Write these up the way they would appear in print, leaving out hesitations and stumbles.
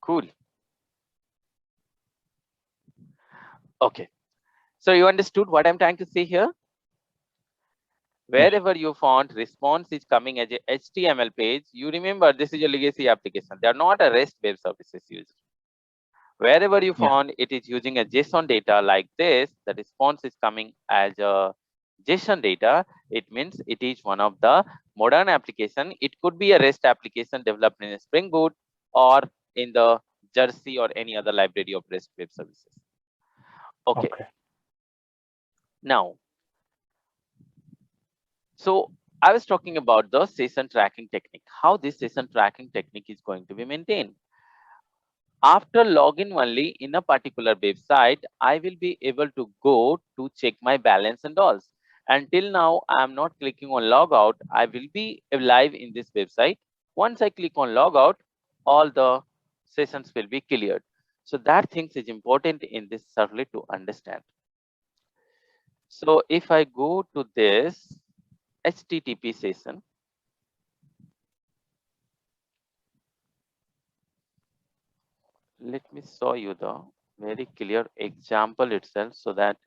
Cool. Okay. So you understood what I'm trying to say here? Yes. Wherever you found response is coming as a HTML page, you remember this is a legacy application. They are not a REST web services user. Wherever you Yeah. found it is using a JSON data like this, the response is coming as a JSON data. It means it is one of the modern application. It could be a REST application developed in Spring Boot or in the Jersey or any other library of REST web services. Okay. Okay. Now, so I was talking about the session tracking technique, how this session tracking technique is going to be maintained. After login only in a particular website, I will be able to go to check my balance and all. Until now, I am not clicking on logout. I will be live in this website. Once I click on logout, all the sessions will be cleared. So that things is important in this servlet to understand. So if I go to this HTTP session, let me show you the very clear example itself so that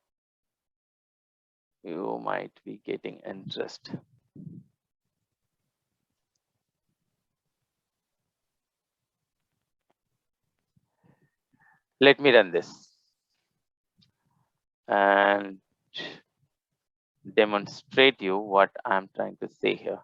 you might be getting interest. Let me run this and demonstrate you what I'm trying to say here.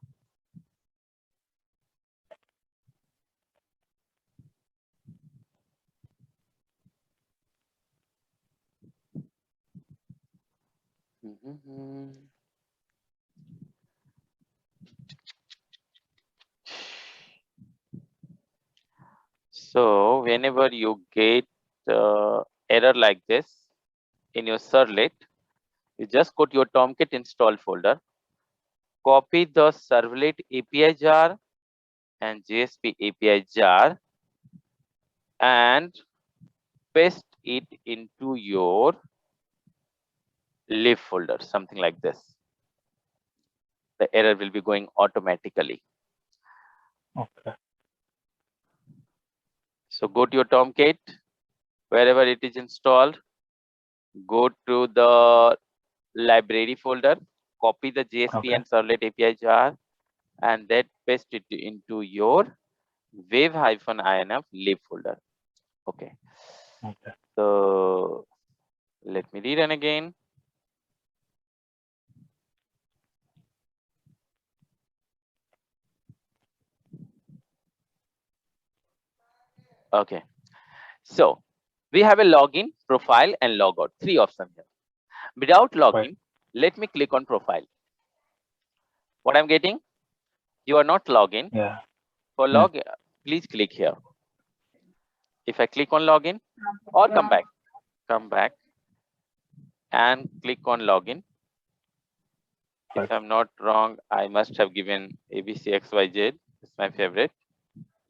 So whenever you get error like this in your servlet, you just go to your Tomcat install folder, copy the servlet API jar and JSP API jar and paste it into your lib folder, something like this. The error will be going automatically. Okay. So go to your Tomcat, wherever it is installed, go to the library folder, copy the JSP Okay. and servlet API jar, and then paste it into your wave-inf lib folder. Okay. Okay. So let me rerun again. Okay. So we have a login, profile, and logout. Three options here. Without Right. login, let me click on profile. What I'm getting? You are not login. Yeah. For Mm. login, please click here. If I click on login or come back and click on login. If Right. I'm not wrong, I must have given ABCXYZ. It's my favorite.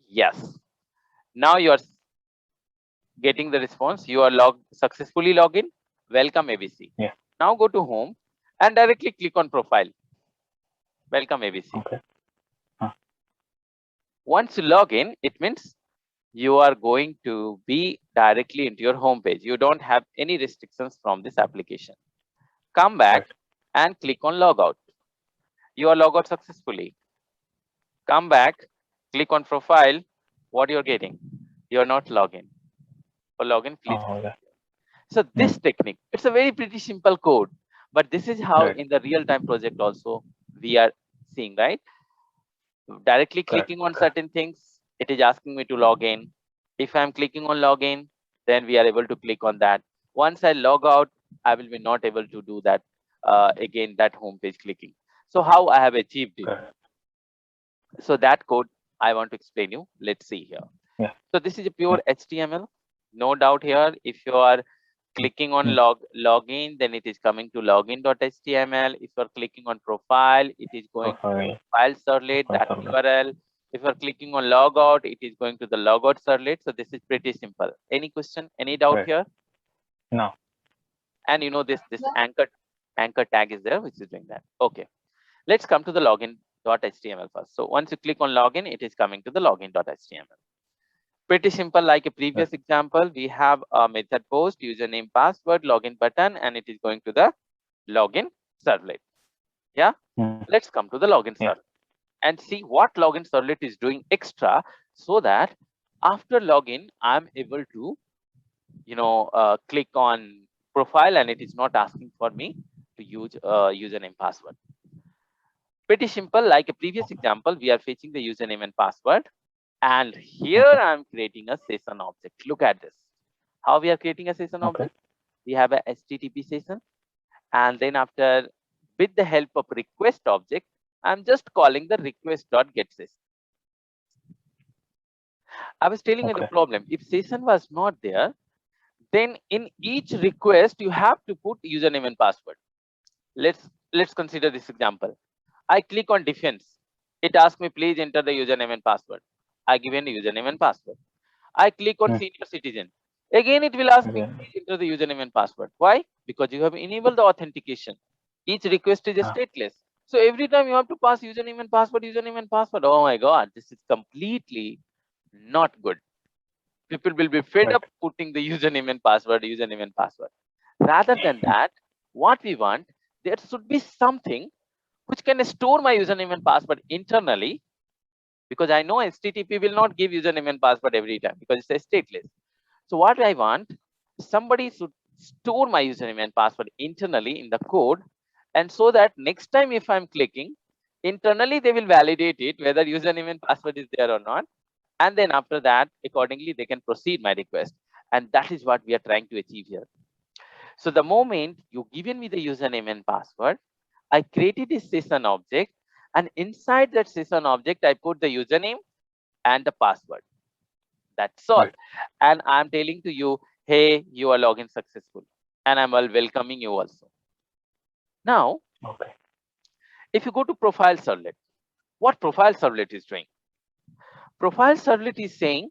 Yes. Now you are getting the response. You are successfully logged in. Welcome ABC. Yeah. Now go to home and directly click on profile. Welcome ABC. Okay. Once you log in, it means you are going to be directly into your home page. You don't have any restrictions from this application. Come back Right. and click on logout. You are logged out successfully. Come back, click on profile. What you're getting? You're not logged in. For login, please. Oh, okay. So Mm. this technique, it's a very pretty simple code, but this is how Right. in the real-time project also we are seeing, right? Directly Correct. clicking on Correct. certain things, it is asking me to log in. If I'm clicking on login, then we are able to click on that. Once I log out, I will be not able to do that again, that home page clicking. So how I have achieved it? Correct. So that code I want to explain you. Let's see here. Yeah. So this is a pure Yeah. HTML. No doubt here. If you are Mm. clicking on Mm. login, then it is coming to login.html. If you are clicking on profile, it is going to your Profile. file servlet, Profile that server. URL. If you are clicking on logout, it is going to the logout servlet. So this is pretty simple. Any question, any doubt Right. here? No. And you know this anchor tag is there, which is doing that. Okay. Let's come to the login.html first. So once you click on login, it is coming to the login.html. Pretty simple, like a previous example. We have a method post, username, password, login button, and it is going to the login servlet. Yeah, let's come to the login servlet and see what login servlet is doing extra, so that after login, I'm able to, click on profile and it is not asking for me to use username password. Pretty simple, like a previous example, we are fetching the username and password. And here I'm creating a session object. Look at this. How we are creating a session object? We have a HTTP session. And then after, with the help of request object, I'm just calling the request.get session. I was telling you the problem. If session was not there, then in each request, you have to put username and password. Let's consider this example. I click on defense. It asks me, please enter the username and password. I give in the username and password. I click on senior citizen. Again, it will ask me, please enter the username and password. Why? Because you have enabled the authentication. Each request is stateless. So every time you have to pass username and password, username and password. Oh my God, this is completely not good. People will be fed up putting the username and password. Rather than that, what we want, there should be something which can store my username and password internally, because I know HTTP will not give username and password every time because it's a stateless. So what I want, somebody should store my username and password internally in the code, and so that next time if I'm clicking, internally they will validate it whether username and password is there or not. And then after that, accordingly, they can proceed my request. And that is what we are trying to achieve here. So the moment you given me the username and password, I created a session object, and inside that session object, I put the username and the password. That's all. And I'm telling to you, hey, you are login successful. And I'm welcoming you also. Now, if you go to profile servlet, what profile servlet is doing? Profile servlet is saying,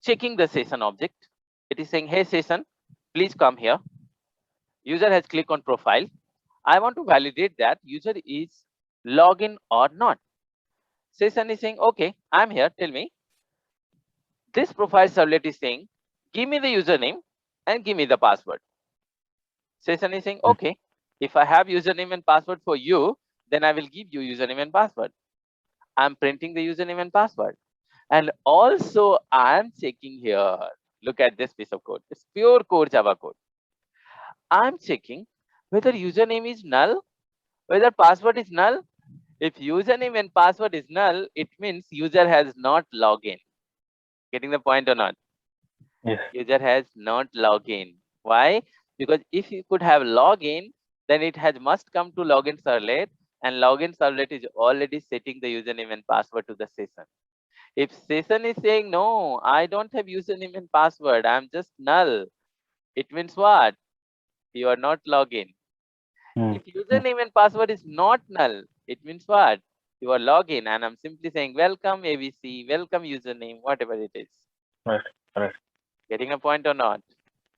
checking the session object. It is saying, hey, session, please come here. User has clicked on profile. I want to validate that user is login or not. Session is saying, okay, I'm here. Tell me. This profile servlet is saying, give me the username and give me the password. Session is saying, okay, if I have username and password for you, then I will give you username and password. I'm printing the username and password. And also I'm checking here. Look at this piece of code. It's pure core Java code. I'm checking whether username is null, whether password is null. If username and password is null, it means user has not logged in. Getting the point or not? Yes. User has not logged in. Why? Because if you could have login, then it has must come to login servlet, and login servlet is already setting the username and password to the session. If session is saying, no, I don't have username and password, I'm just null, it means what? You are not login. If username and password is not null, it means what? You are login, and I'm simply saying welcome ABC, welcome username, whatever it is. Right. Getting a point or not?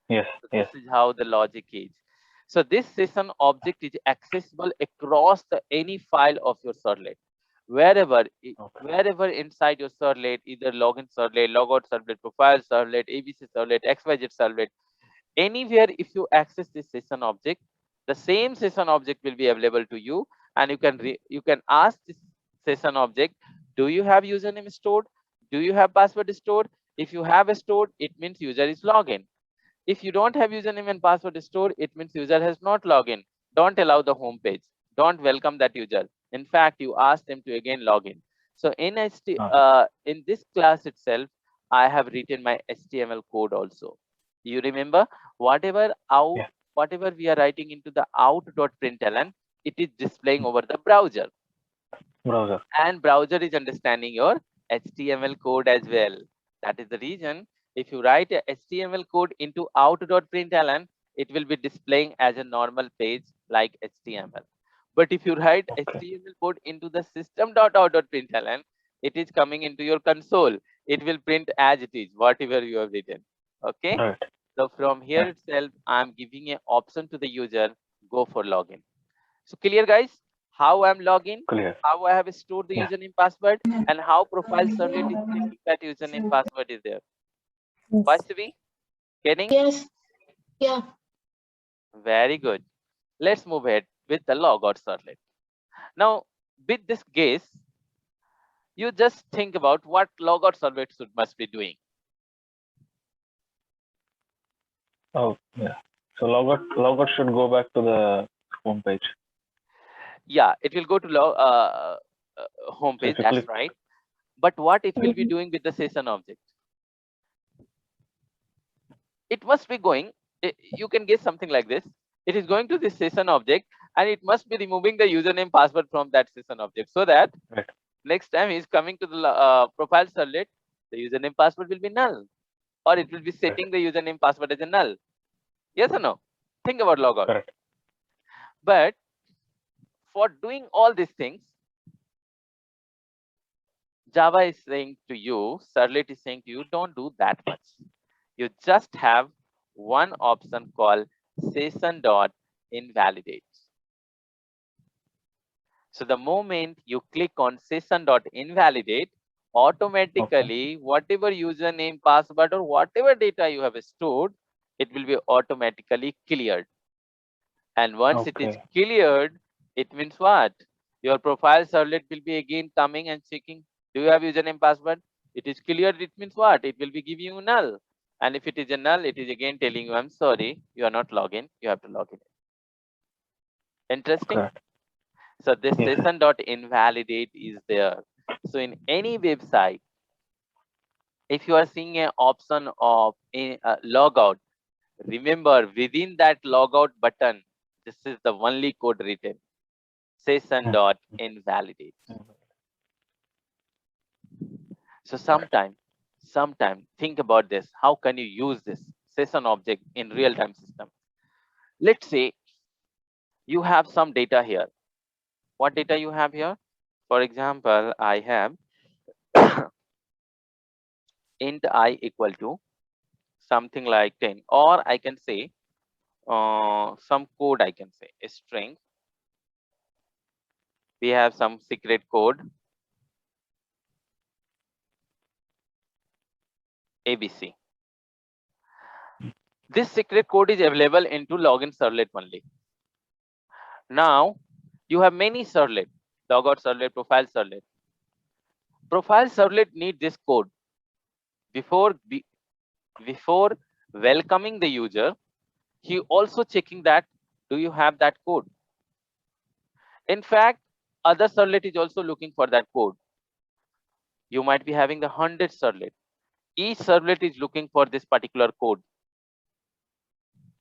Yes. So this is how the logic is. So this session object is accessible across any file of your servlet. Wherever inside your servlet, either login servlet, logout servlet, profile servlet, ABC servlet, XYZ servlet, anywhere if you access this session object, the same session object will be available to you, and you can ask this session object, do you have username stored? Do you have password stored? If you have stored, it means user is login. If you don't have username and password stored, it means user has not logged in. Don't allow the home page. Don't welcome that user. In fact, you ask them to again log in. So in in this class itself, I have written my HTML code also. You remember, whatever we are writing into the out.println, it is displaying over the browser. And browser is understanding your HTML code as well. That is the reason if you write a HTML code into out.println, it will be displaying as a normal page like HTML. But if you write HTML code into the system.out.println, it is coming into your console. It will print as it is, whatever you have written. Okay. So from here itself, I'm giving an option to the user, go for login. So clear, guys? how I'm logging, Clear. how I have stored the Yeah. username password, and how profile servlet is checking that username password is there. Vaishnavi, getting? Yes. Yeah. Very good. Let's move ahead with the logout servlet. Now, with this case, you just think about what logout servlet must be doing. Oh, yeah. So logout should go back to the home page. Yeah, it will go to home So page, if you that's click, right. But what it will be doing with the session object? It must be going, you can guess something like this. It is going to this session object and it must be removing the username password from that session object so that right, next time he's coming to the profile servlet, the username password will be null, or it will be right, setting the username password as a null. Yes or no? Think about logout. correct. But for doing all these things, Java is saying to you, servlet is saying to you, don't do that much. You just have one option called session.invalidate. So the moment you click on session.invalidate, automatically whatever username, password, or whatever data you have stored, it will be automatically cleared. And once it is Okay. cleared, it means what? Your profile servlet will be again coming and checking, do you have username, password? It is cleared, it means what? It will be giving you null. And if it is a null, it is again telling you, I'm sorry, you are not login, you have to log in. Interesting? Correct. So this Yes. session.invalidate is there. So in any website, if you are seeing an option of logout, remember within that logout button, this is the only code written, session.invalidate. So sometime think about this. How can you use this session object in real-time system? Let's say you have some data here. What data you have here? For example, I have int I equal to something like 10, or I can say some code, I can say a string. We have some secret code ABC. This secret code is available into login servlet only. Now you have many servlet, logout servlet, profile servlet. Profile servlet need this code before welcoming the user. He also checking that, do you have that code? In fact, other servlet is also looking for that code. You might be having the 100 servlet. Each servlet is looking for this particular code.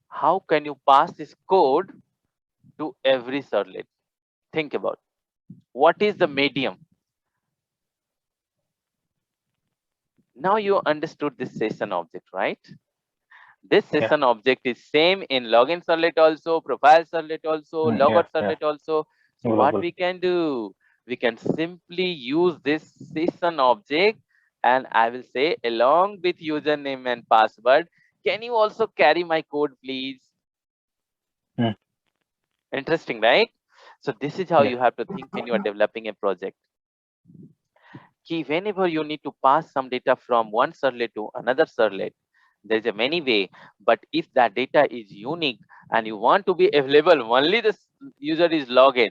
How can you pass this code to every servlet? Think about what is the medium. Now you understood this session object, right? This session object is same in login servlet also, profile servlet also, logout servlet also. So what we can do? We can simply use this session object, and I will say along with username and password, can you also carry my code, please? Interesting, right? So this is how you have to think when you are developing a project. Key, whenever you need to pass some data from one servlet to another servlet, there's a many way, but if that data is unique and you want to be available only the user is login,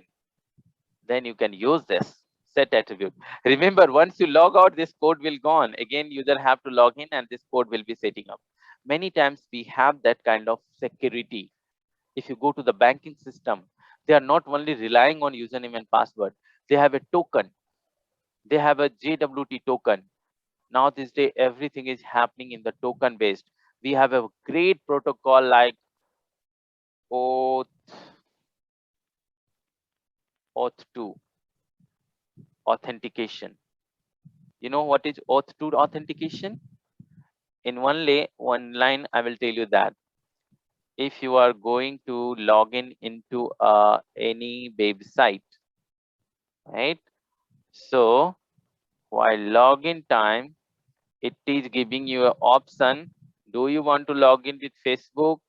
then you can use this set attribute. Remember, once you log out, this code will gone. Again, user have to log in and this code will be setting up. Many times we have that kind of security. If you go to the banking system, they are not only relying on username and password, they have a token. They have a JWT token. Now this day, everything is happening in the token based. We have a great protocol like Auth2 authentication. You know what is Auth2 authentication? In one line, I will tell you that if you are going to log into any website, right? So while login time, it is giving you an option. Do you want to log in with Facebook,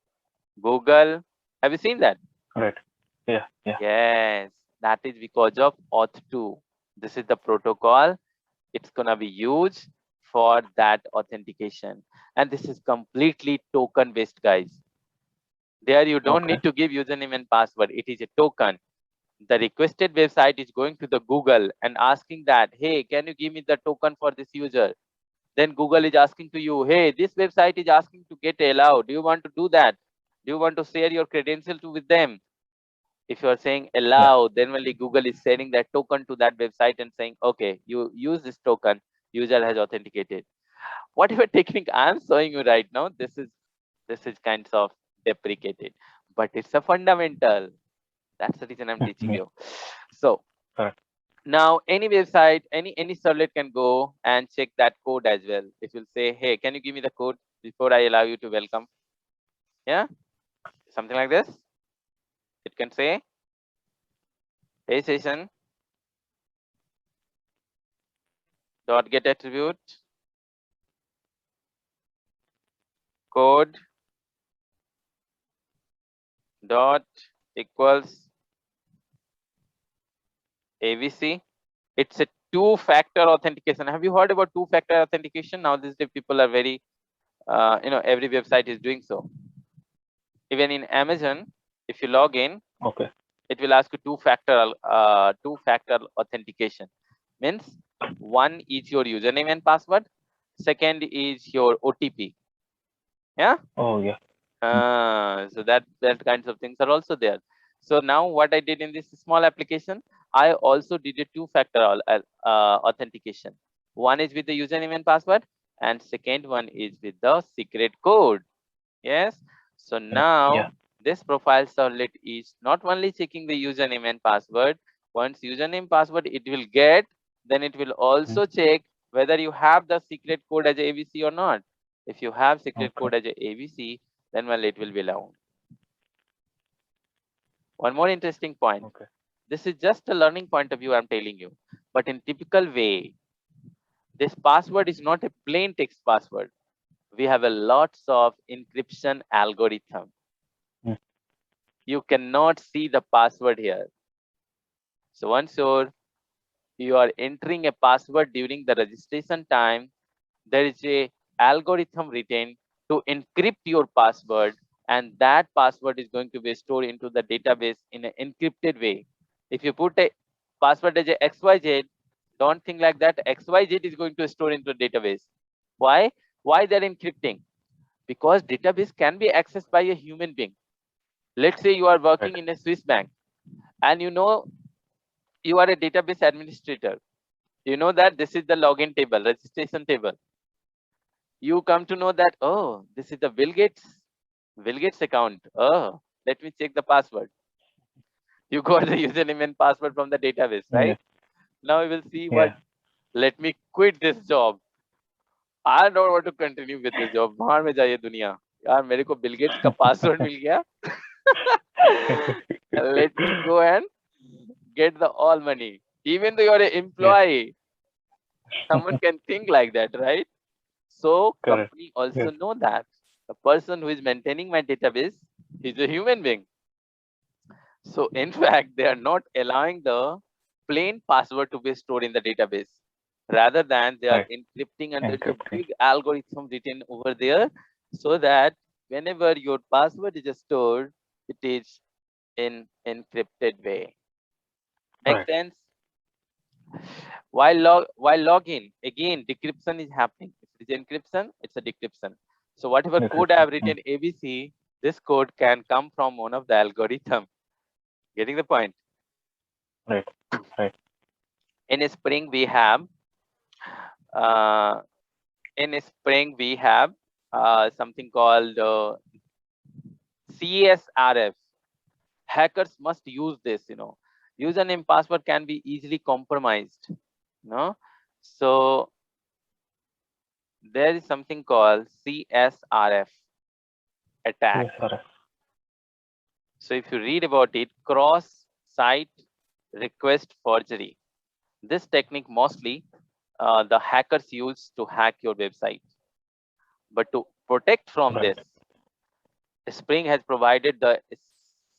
Google? Have you seen that? Right. Yeah. Yeah. Yes. That is because of Auth2. This is the protocol. It's gonna be used for that authentication. And this is completely token based, guys. There you don't Okay. need to give username and password. It is a token. The requested website is going to the Google and asking that, hey, can you give me the token for this user? Then Google is asking to you, hey, this website is asking to get allowed. Do you want to do that? Do you want to share your credentials with them? If you are saying allow, then only Google is sending that token to that website and saying, okay, you use this token, user has authenticated. Whatever technique I'm showing you right now, this is kind of deprecated, but it's a fundamental. That's the reason I'm teaching Yeah. you. So Correct. now any website, any servlet can go and check that code as well. It will say, hey, can you give me the code before I allow you to welcome? Yeah, something like this. It can say, hey, session dot get attribute code dot equals ABC. It's a two-factor authentication. Have you heard about two-factor authentication? Now these days people are very, every website is doing so. Even in Amazon, if you log in, Okay. it will ask you two-factor authentication. Means one is your username and password. Second is your OTP. Yeah. Oh yeah. So that kinds of things are also there. So now what I did in this small application, I also did a two-factor authentication. One is with the username and password, and second one is with the secret code. Yes. So now Yeah. this profile servlet is not only checking the username and password. Once username password it will get, then it will also check whether you have the secret code as a ABC or not. If you have secret Okay. code as a ABC, then well, it will be allowed. One more interesting point. Okay. This is just a learning point of view I'm telling you. But in typical way, this password is not a plain text password. We have a lots of encryption algorithm. Mm. You cannot see the password here. So once you are entering a password during the registration time, there is a algorithm written to encrypt your password, and that password is going to be stored into the database in an encrypted way. If you put a password as a XYZ, don't think like that. XYZ is going to store into the database. Why? Why they're encrypting? Because database can be accessed by a human being. Let's say you are working Right. in a Swiss bank, and you are a database administrator. You know that this is the login table, registration table. You come to know that, oh, this is the Bill Gates account. Oh, let me check the password. You got the username and password from the database, Yeah. right? Now we will see what. Yeah. Let me quit this job. I don't want to continue with this job. बाहर में जाइए दुनिया. यार मेरे को Bill Gates का password मिल गया. Let me go and get the all money. Even though you're an Yeah. employee, someone can think like that, right? So Correct. company also Yes. know that the person who is maintaining my database is a human being. So in fact, they are not allowing the plain password to be stored in the database. Rather than they are Right. encrypting, and there's a Encrypting. big algorithm written over there so that whenever your password is stored, it is in encrypted way. Make Right. sense? While login, again, decryption is happening. If it is encryption, it's a decryption. So whatever code I have Encryption. written ABC, this code can come from one of the algorithm. Getting the point? Right. Right. In Spring, we have uh, something called CSRF. Hackers must use this. Username password can be easily compromised. So there is something called CSRF attack. Yes, sir. So if you read about it, cross-site request forgery. This technique mostly the hackers use to hack your website. But to protect from Right. this, Spring has provided the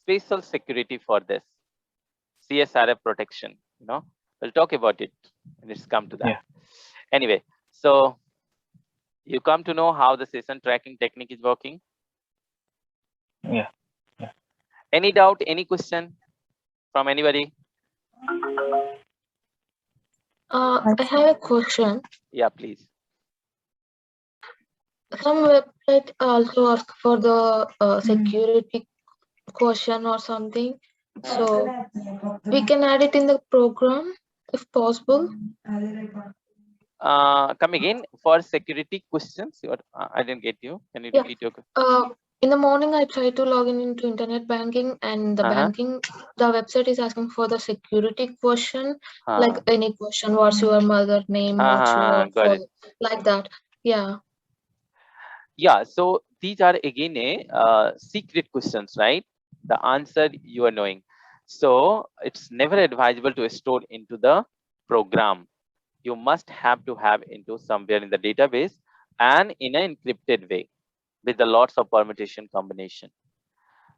special security for this. CSRF protection. We'll talk about it when it's come to that. Yeah. Anyway, so you come to know how the session tracking technique is working. Yeah. Any doubt, any question from anybody? I have a question. Yeah, please. Some website also ask for the security question or something. So we can add it in the program if possible. Come again for security questions. I didn't get you. Can you Yeah. repeat your question? In the morning, I try to log in into internet banking, and the the website is asking for the security question, like any question, what's your mother name, what's your got it. like that. Yeah. Yeah, so these are again a secret questions, right? The answer you are knowing. So it's never advisable to store into the program. You must have to have into somewhere in the database and in an encrypted way with the lots of permutation combination.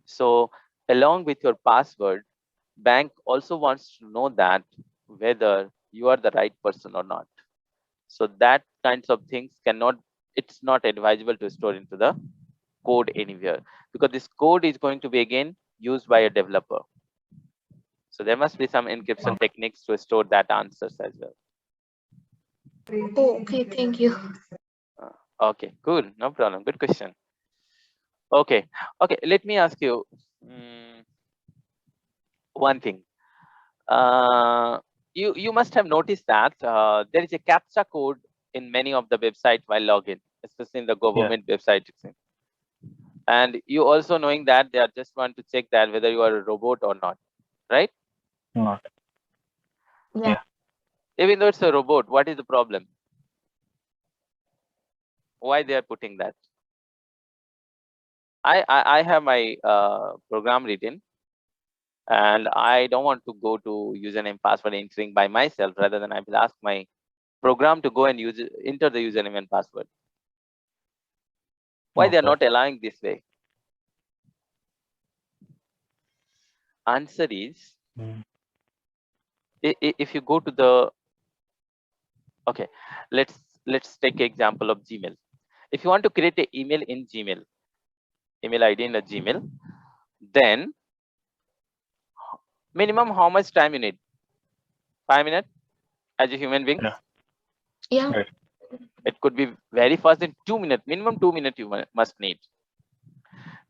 So along with your password, bank also wants to know that whether you are the right person or not. So that kinds of things it's not advisable to store into the code anywhere, because this code is going to be again used by a developer. So there must be some encryption techniques to store that answers as well. Oh, okay, thank you. Okay, cool, no problem. Good question. Okay, let me ask you one thing. You must have noticed that there is a CAPTCHA code in many of the websites while login, especially in the government website. And you also knowing that they are just want to check that whether you are a robot or not, right? Not. Yeah. Even though it's a robot, what is the problem? Why they are putting that? I have my program written, and I don't want to go to username password entering by myself. Rather than I will ask my program to go and enter the username and password. Why they are not allowing this way? Answer is, if you go to the, okay, let's take example of Gmail. If you want to create an email in Gmail, email ID in a Gmail, then minimum how much time you need? 5 minutes as a human being? Yeah. Right. It could be very fast in 2 minutes, minimum 2 minutes you must need.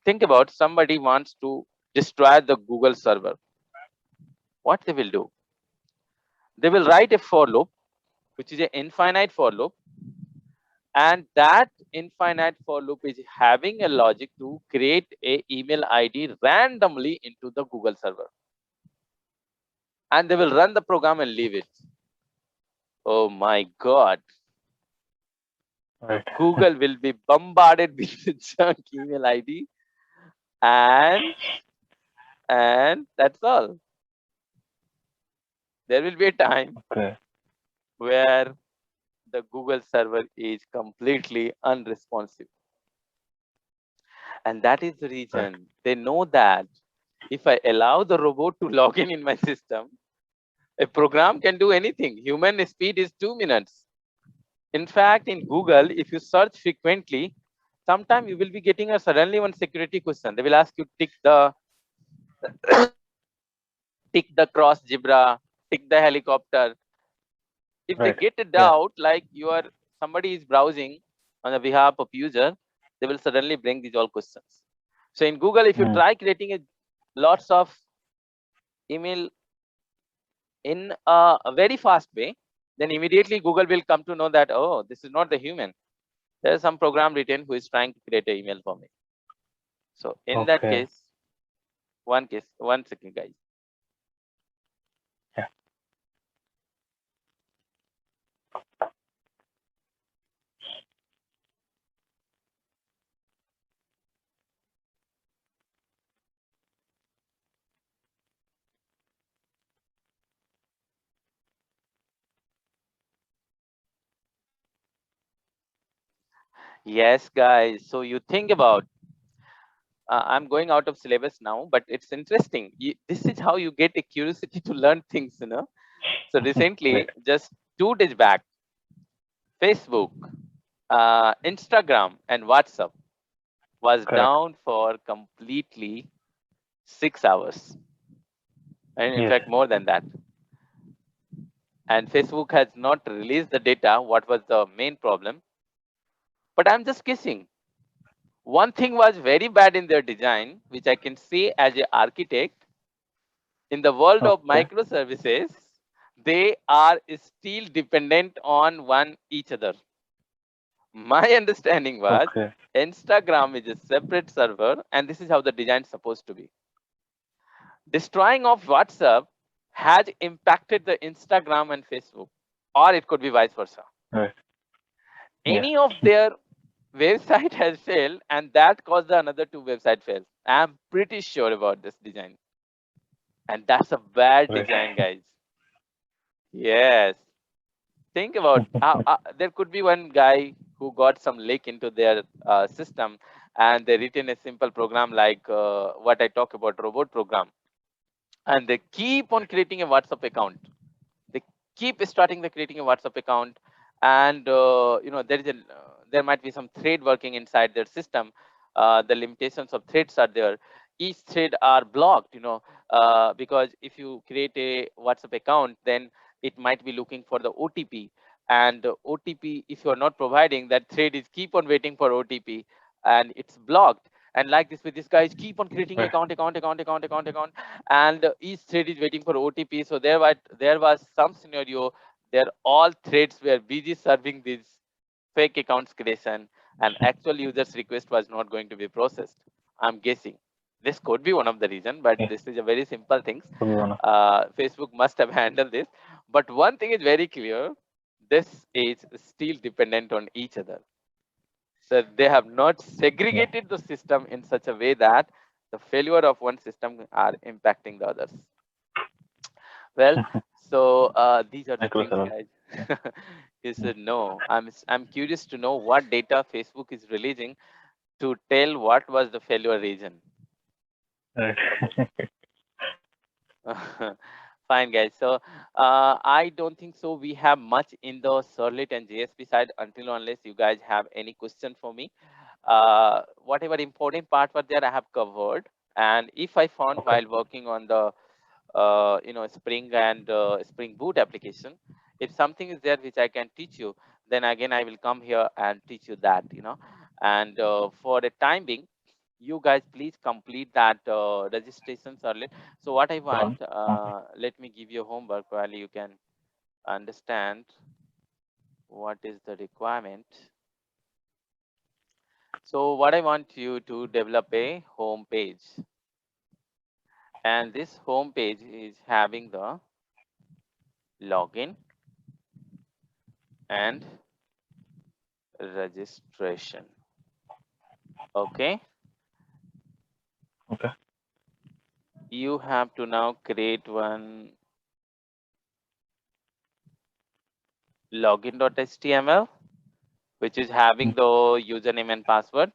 Think about somebody wants to destroy the Google server. What they will do? They will write a for loop, which is an infinite for loop. And that infinite for loop is having a logic to create a email ID randomly into the Google server. And they will run the program and leave it. Oh my God. Right. Google will be bombarded with the junk email ID. And that's all. There will be a time where the Google server is completely unresponsive. And that is the reason they know that if I allow the robot to log in my system, a program can do anything. Human speed is 2 minutes. In fact, in Google, if you search frequently, sometime you will be getting a suddenly one security question. They will ask you tick the cross zebra, tick the helicopter. If they get a doubt, like somebody is browsing on the behalf of user, they will suddenly bring these all questions. So in Google, if you try creating lots of email in a very fast way, then immediately Google will come to know that, oh, this is not the human. There is some program written who is trying to create an email for me. So in that case, one second, guys. Yeah. Yes, guys. So you think about, I'm going out of syllabus now, but it's interesting. This is how you get a curiosity to learn things, you know. So recently, Right. just 2 days back, Facebook, Instagram, and WhatsApp was Correct. down for completely 6 hours, and in Yes. fact more than that. And Facebook has not released the data. What was the main problem? But I'm just guessing. One thing was very bad in their design, which I can say as an architect. In the world of Okay. microservices, they are still dependent on one each other. My understanding was Okay. Instagram is a separate server, and this is how the design is supposed to be. Destroying of WhatsApp has impacted the Instagram and Facebook, or it could be vice versa. Right. Yeah. Any of their website has failed, and that caused the another 2 website fails. I'm pretty sure about this design, and that's a bad Right. design, guys. Yes. Think about there could be one guy who got some leak into their system, and they written a simple program like what I talk about, robot program, and they keep on creating a WhatsApp account. They keep starting the creating a WhatsApp account, and you know, there might be some thread working inside their system. The limitations of threads are there. Each thread are blocked, you know, because if you create a WhatsApp account, then it might be looking for the OTP, and OTP, if you are not providing, that thread is keep on waiting for OTP, and it's blocked. And like this, with this guys keep on creating Right. account, and each thread is waiting for OTP. So there was some scenario there all threads were busy serving this fake accounts creation, and actual users request was not going to be processed. I'm guessing this could be one of the reason, but Yeah. this is a very simple things. Could be one of. Facebook must have handled this, but one thing is very clear: this is still dependent on each other. So they have not segregated the system in such a way that the failure of one system are impacting the others. Well, so these are the things, Microservice. guys. You should know. I'm curious to know what data Facebook is releasing to tell what was the failure region. Right. Fine, guys. So I don't think so. We have much in the Servlet and JSP side until unless you guys have any question for me. Whatever important part were there, I have covered. And if I found Okay. while working on the you know, Spring and Spring Boot application, if something is there which I can teach you, then again I will come here and teach you that, you know. And for the time being, you guys please complete that registration Servlet. So what I want, Okay. let me give you homework while you can understand what is the requirement. So what I want you to develop a home page, and this home page is having the login and registration. Okay. Okay. You have to now create one login.html, which is having the username and password.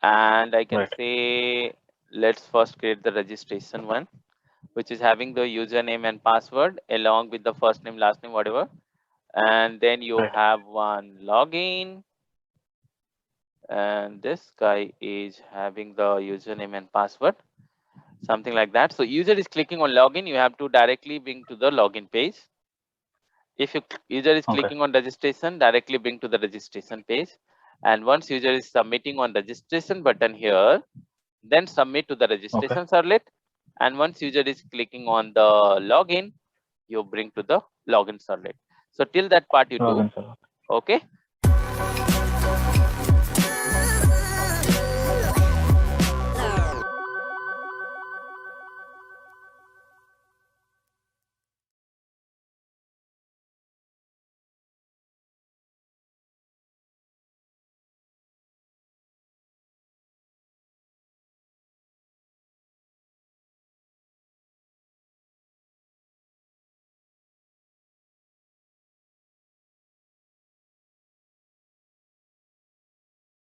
And I can Right. say, let's first create the registration one, which is having the username and password along with the first name, last name, whatever. And then you Right. have one login. And this guy is having the username and password, something like that. So user is clicking on login, you have to directly bring to the login page. If user is Okay. clicking on registration, directly bring to the registration page. And once user is submitting on registration button here, then submit to the registration servlet. And once user is clicking on the login, you bring to the login servlet. So till that part you do. Login server. Okay.